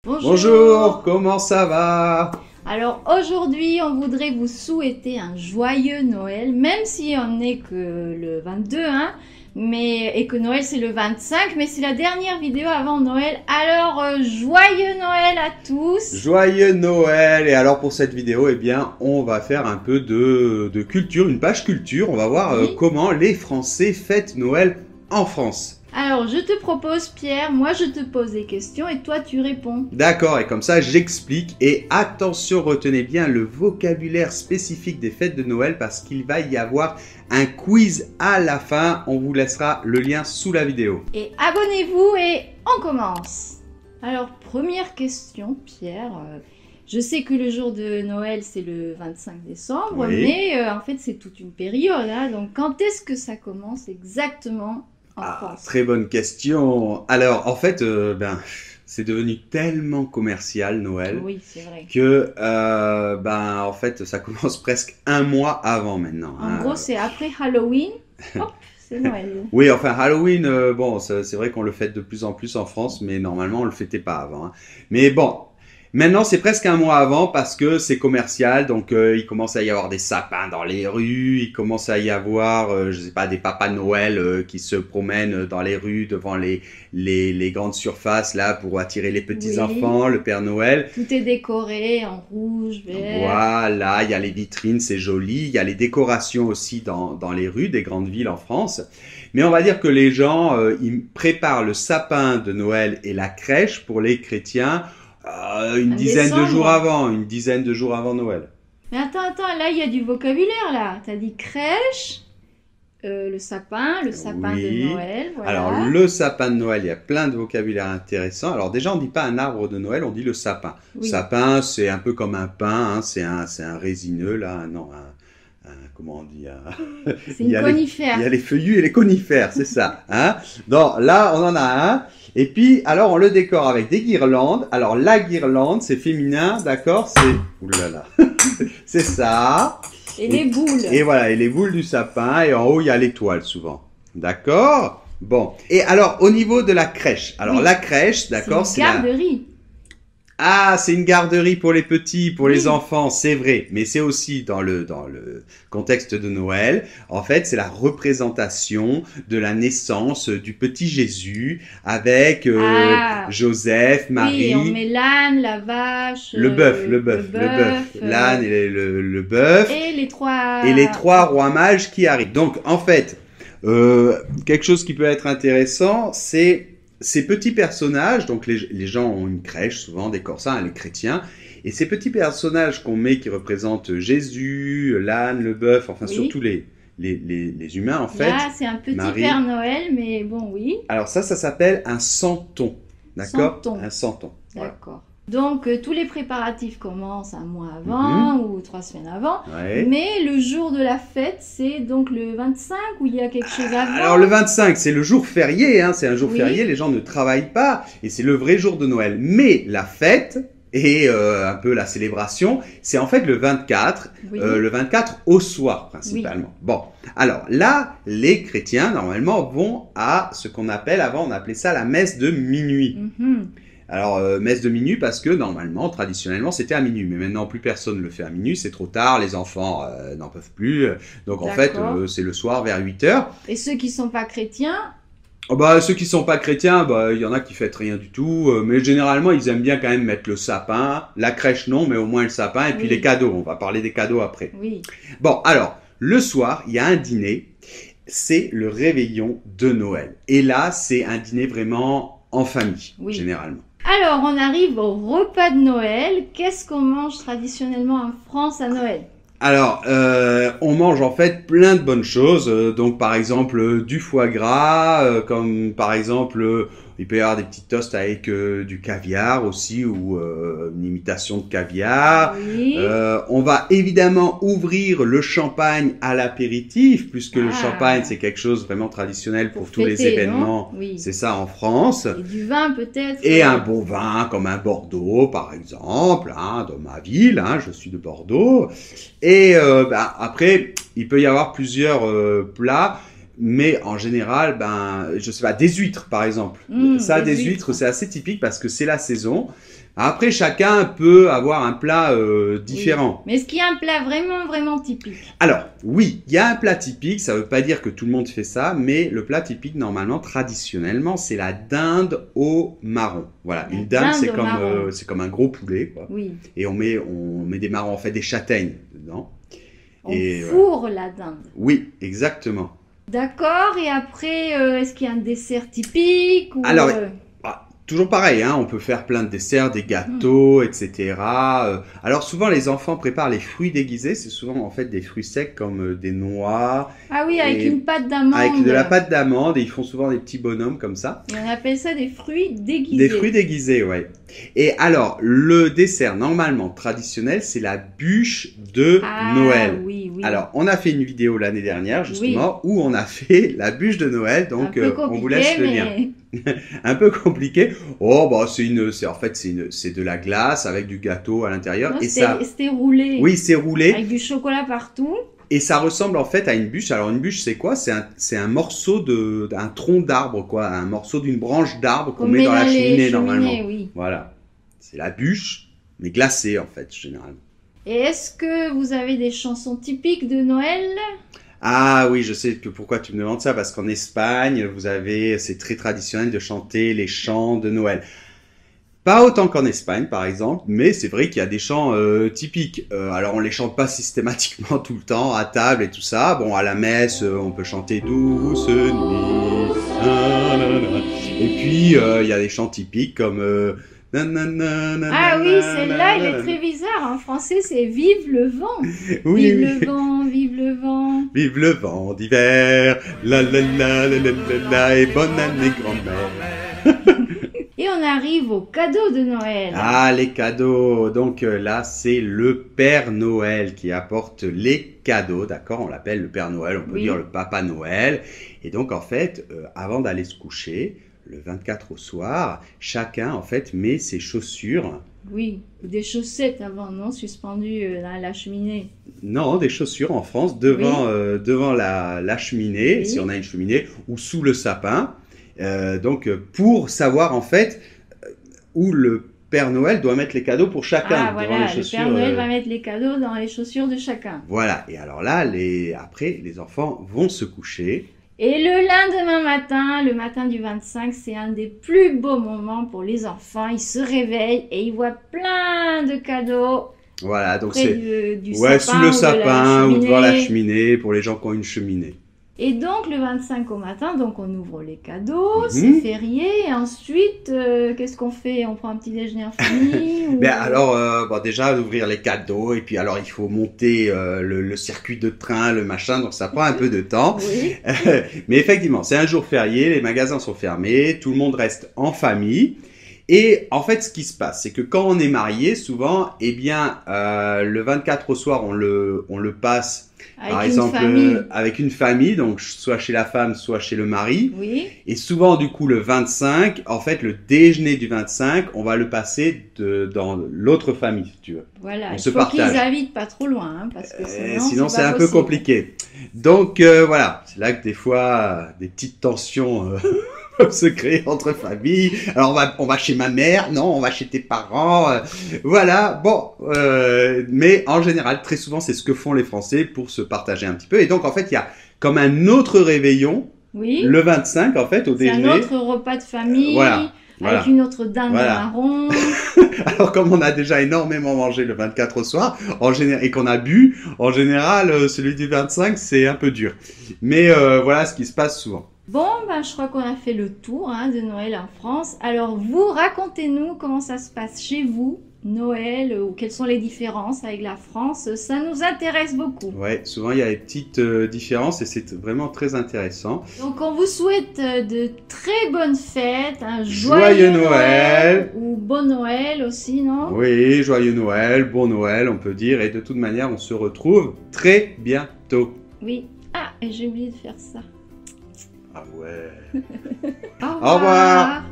Bonjour. Bonjour, comment ça va? Alors aujourd'hui, on voudrait vous souhaiter un joyeux Noël, même si on n'est que le 22, et que Noël c'est le 25, mais c'est la dernière vidéo avant Noël. Alors joyeux Noël à tous. Joyeux Noël! Et alors pour cette vidéo, eh bien, on va faire un peu de culture, une page culture. On va voir Oui. comment les Français fêtent Noël en France. Alors je te propose Pierre, moi je te pose des questions et toi tu réponds. D'accord, et comme ça j'explique. Et attention, retenez bien le vocabulaire spécifique des fêtes de Noël parce qu'il va y avoir un quiz à la fin. On vous laissera le lien sous la vidéo. Et abonnez-vous et on commence. Alors première question Pierre, je sais que le jour de Noël c'est le 25 décembre, Oui. mais en fait c'est toute une période, donc quand est-ce que ça commence exactement en France? Très bonne question. Alors, en fait, c'est devenu tellement commercial Noël Oui, c'est vrai. que, en fait, ça commence presque un mois avant maintenant. En gros c'est après Halloween, hop, c'est Noël. Oui, enfin Halloween, c'est vrai qu'on le fête de plus en plus en France, mais normalement on le fêtait pas avant. Mais bon, maintenant c'est presque un mois avant parce que c'est commercial, donc il commence à y avoir des sapins dans les rues, il commence à y avoir, je sais pas, des papas Noël qui se promènent dans les rues devant les grandes surfaces là pour attirer les petits Oui. enfants, le Père Noël. Tout est décoré en rouge, vert. Voilà, il y a les vitrines, c'est joli. Il y a les décorations aussi dans les rues des grandes villes en France. Mais on va dire que les gens, ils préparent le sapin de Noël et la crèche pour les chrétiens une En dizaine de décembre. jours avant, une dizaine de jours avant Noël. Mais attends, là il y a du vocabulaire là. T'as dit crèche, le sapin Oui. de Noël, voilà. Alors, le sapin de Noël, il y a plein de vocabulaire intéressant. Alors déjà, on ne dit pas un arbre de Noël, on dit le sapin. Oui. Sapin, c'est un peu comme un pin, c'est un résineux, là, non, comment on dit C'est il y une a conifère. Il y a les feuillus et les conifères, c'est ça. Donc là, on en a un. Et puis, alors, on le décore avec des guirlandes. Alors, la guirlande, c'est féminin, d'accord? C'est... Oulala. C'est ça. Et les boules. Et voilà, et les boules du sapin. Et en haut, il y a l'étoile, souvent. D'accord? Bon. Et alors, au niveau de la crèche. Alors, Oui. la crèche, d'accord, C'est une garderie. Ah, c'est une garderie pour les petits, pour les Oui. enfants, c'est vrai. Mais c'est aussi dans le contexte de Noël. En fait, c'est la représentation de la naissance du petit Jésus avec Joseph, Marie. Oui, on met l'âne, la vache, Le bœuf. L'âne et le bœuf. Et les trois... Et les trois rois mages qui arrivent. Donc, en fait, quelque chose qui peut être intéressant, c'est ces petits personnages. Donc, les gens ont une crèche, souvent, des corsins, les chrétiens. Et ces petits personnages qu'on met qui représentent Jésus, l'âne, le bœuf, enfin, Oui. surtout les humains, en fait. Là, c'est un petit Marie. Père Noël, mais bon, oui. Alors, ça s'appelle un santon. D'accord? Santon. Un santon. Voilà. D'accord. Donc, tous les préparatifs commencent un mois avant ou 3 semaines avant. Ouais. Mais le jour de la fête, c'est donc le 25 ou il y a quelque chose avant? Alors le 25, c'est le jour férié, c'est un jour Oui. férié, les gens ne travaillent pas, et c'est le vrai jour de Noël. Mais la fête, et un peu la célébration, c'est en fait le 24, Oui. le 24 au soir principalement. Bon, alors là, les chrétiens, normalement, vont à ce qu'on appelle, avant on appelait ça la messe de minuit. Mhm. Alors, messe de minuit parce que normalement, traditionnellement, c'était à minuit. Mais maintenant, plus personne ne le fait à minuit, c'est trop tard, les enfants n'en peuvent plus. Donc en fait, D'accord. c'est le soir vers 8 heures. Et ceux qui sont pas chrétiens, Ceux qui sont pas chrétiens, il y en a qui fêtent rien du tout. Mais généralement, ils aiment bien quand même mettre le sapin. La crèche, non, mais au moins le sapin. Et puis Oui. les cadeaux, on va parler des cadeaux après. oui. Bon, alors, le soir, il y a un dîner. C'est le réveillon de Noël. Et là, c'est un dîner vraiment en famille, Oui. généralement. Alors, on arrive au repas de Noël. Qu'est-ce qu'on mange traditionnellement en France à Noël? Alors, on mange en fait plein de bonnes choses. Donc, par exemple, du foie gras, comme par exemple, il peut y avoir des petits toasts avec du caviar aussi, ou une imitation de caviar. Oui. On va évidemment ouvrir le champagne à l'apéritif, puisque le champagne, c'est quelque chose vraiment traditionnel pour tous les fêter, événements. non? Oui. C'est ça en France. Et du vin peut-être. Et un bon vin comme un Bordeaux, par exemple, dans ma ville, je suis de Bordeaux. Et après, il peut y avoir plusieurs plats, mais en général, je sais pas, des huîtres, par exemple. Mmh, Ça, des des huîtres. huîtres, c'est assez typique parce que c'est la saison. Après, chacun peut avoir un plat différent. Oui. Mais est-ce qu'il y a un plat vraiment, vraiment typique? Alors, oui, il y a un plat typique, ça ne veut pas dire que tout le monde fait ça, mais le plat typique, normalement, traditionnellement, c'est la dinde au marron. Voilà, une dinde, c'est comme un gros poulet, quoi. Oui. Et on met des marrons, on fait des châtaignes dedans. On fourre la dinde. Oui, exactement. D'accord, et après, est-ce qu'il y a un dessert typique ou... Alors, toujours pareil, hein, on peut faire plein de desserts, des gâteaux, etc. Alors souvent les enfants préparent les fruits déguisés, c'est souvent en fait des fruits secs comme des noix. Ah oui, avec une pâte d'amande. Avec de la pâte d'amande, et ils font souvent des petits bonhommes comme ça. Et on appelle ça des fruits déguisés. Des fruits déguisés, ouais. Et alors, le dessert normalement traditionnel, c'est la bûche de Noël. Oui, oui. Alors, on a fait une vidéo l'année dernière, justement, où on a fait la bûche de Noël, donc on vous laisse le lien. Un peu compliqué. Oh, bah, c'est de la glace avec du gâteau à l'intérieur. C'était roulé. Oui, c'est roulé. Avec du chocolat partout. Et ça ressemble en fait à une bûche. Alors une bûche, c'est quoi? C'est un morceau d'un tronc d'arbre, quoi. Un morceau d'une branche d'arbre qu'on met dans la cheminée normalement. Oui. Voilà. C'est la bûche, mais glacée en fait, généralement. Et est-ce que vous avez des chansons typiques de Noël? Ah oui, je sais pourquoi tu me demandes ça, parce qu'en Espagne, c'est très traditionnel de chanter les chants de Noël. Pas autant qu'en Espagne, par exemple, mais c'est vrai qu'il y a des chants typiques. Alors, on les chante pas systématiquement tout le temps, à table et tout ça. Bon, à la messe, on peut chanter « Douce nuit ». Et puis, il y a des chants typiques comme... Ah oui, celle-là, elle est très bizarre. En français, c'est « Vive le vent ». Oui, vive le vent, vive le vent. Vive le vent d'hiver, la la la la la la la, et bonne année grand-mère. Et on arrive aux cadeaux de Noël. Ah, les cadeaux. Donc là, c'est le Père Noël qui apporte les cadeaux, d'accord? On l'appelle le Père Noël, on peut dire le Papa Noël. Et donc, en fait, avant d'aller se coucher, le 24 au soir, chacun, en fait, met ses chaussures. Oui, des chaussettes avant, non? Suspendues à la cheminée. Non, des chaussures en France devant la cheminée, si on a une cheminée, ou sous le sapin. Donc, pour savoir, en fait, où le Père Noël doit mettre les cadeaux pour chacun. Ah, voilà, le Père Noël va mettre les cadeaux dans les chaussures de chacun. Voilà, et alors là, après, les enfants vont se coucher. Et le lendemain matin, le matin du 25, c'est un des plus beaux moments pour les enfants. Ils se réveillent et ils voient plein de cadeaux. Voilà, donc c'est sous le sapin ou devant la cheminée pour les gens qui ont une cheminée. Et donc le 25 au matin, donc on ouvre les cadeaux, c'est férié. Et ensuite, qu'est-ce qu'on fait? On prend un petit déjeuner en famille ou... Ben alors, déjà d'ouvrir les cadeaux et puis alors il faut monter le circuit de train, le machin, donc ça prend un peu de temps. Oui. Mais effectivement, c'est un jour férié, les magasins sont fermés, tout le monde reste en famille. Et en fait, ce qui se passe, c'est que quand on est marié, souvent, eh bien, le 24 au soir, on le passe, par exemple, avec une famille, donc soit chez la femme, soit chez le mari. Oui. Et souvent, du coup, le 25, en fait, le déjeuner du 25, on va le passer dans l'autre famille, si tu veux. Voilà, il faut qu'ils habitent pas trop loin, hein, parce que sinon c'est un peu compliqué. Donc, voilà, c'est là que des fois, des petites tensions... peuvent se créer entre familles. Alors on va chez ma mère, non, on va chez tes parents. Voilà, bon, mais en général, très souvent, c'est ce que font les Français pour se partager un petit peu. Et donc, en fait, il y a comme un autre réveillon, le 25, en fait, au déjeuner. C'est un autre repas de famille. Avec une autre dinde marron. Alors, comme on a déjà énormément mangé le 24 au soir, et qu'on a bu, en général, celui du 25, c'est un peu dur. Mais voilà ce qui se passe souvent. Bon, je crois qu'on a fait le tour de Noël en France. Alors, vous, racontez-nous comment ça se passe chez vous, Noël, ou quelles sont les différences avec la France. Ça nous intéresse beaucoup. Ouais, souvent il y a des petites différences et c'est vraiment très intéressant. Donc, on vous souhaite de très bonnes fêtes, un joyeux Noël. Ou bon Noël aussi, non? Oui, joyeux Noël, bon Noël, on peut dire. Et de toute manière, on se retrouve très bientôt. Oui. Ah, et j'ai oublié de faire ça. Ah ouais. Au revoir.